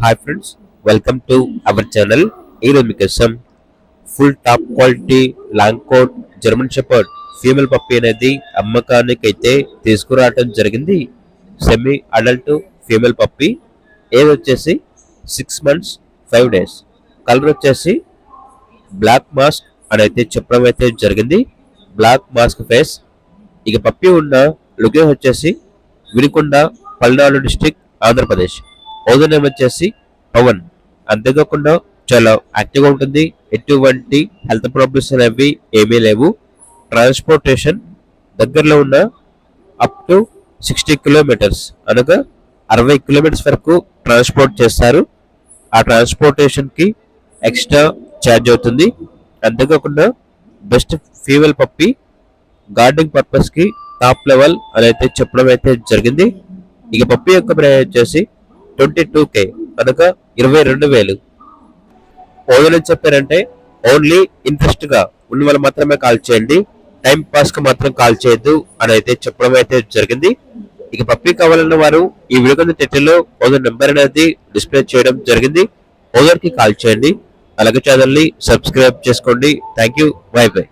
Hi friends, welcome to our channel. ఈరోజు మీకోసం full top quality long coat German shepherd female puppy అనేది అమ్మకానికి అయితే తీసుకురావడం జరిగింది. Semi adult female puppy. Age వచ్చేసి 6 months 5 days. కలర్ వచ్చేసి బ్లాక్ మాస్క్ అని అయితే చెప్పడం అయితే జరిగింది. Black mask face. ఇక పప్పీ ఉన్న లొకేషన్ వచ్చేసి Vinukonda, Palnadu district, Andhra Pradesh. Owner name వచ్చేసి పవన్. అంతేకాకుండా చాలా యాక్టివ్గా ఉంటుంది. ఎటువంటి హెల్త్ ప్రాబ్లమ్స్ అనేవి ఏమీ లేవు. ట్రాన్స్పోర్టేషన్ దగ్గరలో ఉన్న అప్ టు 60 kilometers అనగా 60 kilometers వరకు ట్రాన్స్పోర్ట్ చేస్తారు. ఆ ట్రాన్స్పోర్టేషన్కి ఎక్స్ట్రా ఛార్జ్ అవుతుంది. అంతేకాకుండా బెస్ట్ ఫీమేల్ పప్పీ, గార్డింగ్ పర్పస్కి టాప్ లెవెల్ అని అయితే చెప్పడం అయితే జరిగింది. ఇక పప్పీ యొక్క ప్రైస్ వచ్చేసి 22K అనగా 22,000. ఓనర్ ఏం చెప్పారంటే ఓన్లీ ఇంట్రెస్ట్ గా ఉన్న వాళ్ళు మాత్రమే కాల్ చేయండి, టైం పాస్ కి మాత్రం కాల్ చేయొద్దు అని అయితే చెప్పడం అయితే జరిగింది. ఇక పప్పీ కావాలన్న వారు ఈ వీడియో కింద టైటిల్ లో ఓనర్ నెంబర్ అనేది డిస్ప్లే చేయడం జరిగింది. ఓనర్ కి కాల్ చేయండి. అలాగే ఛానల్ ని సబ్స్క్రైబ్ చేసుకోండి. Thank you. By by.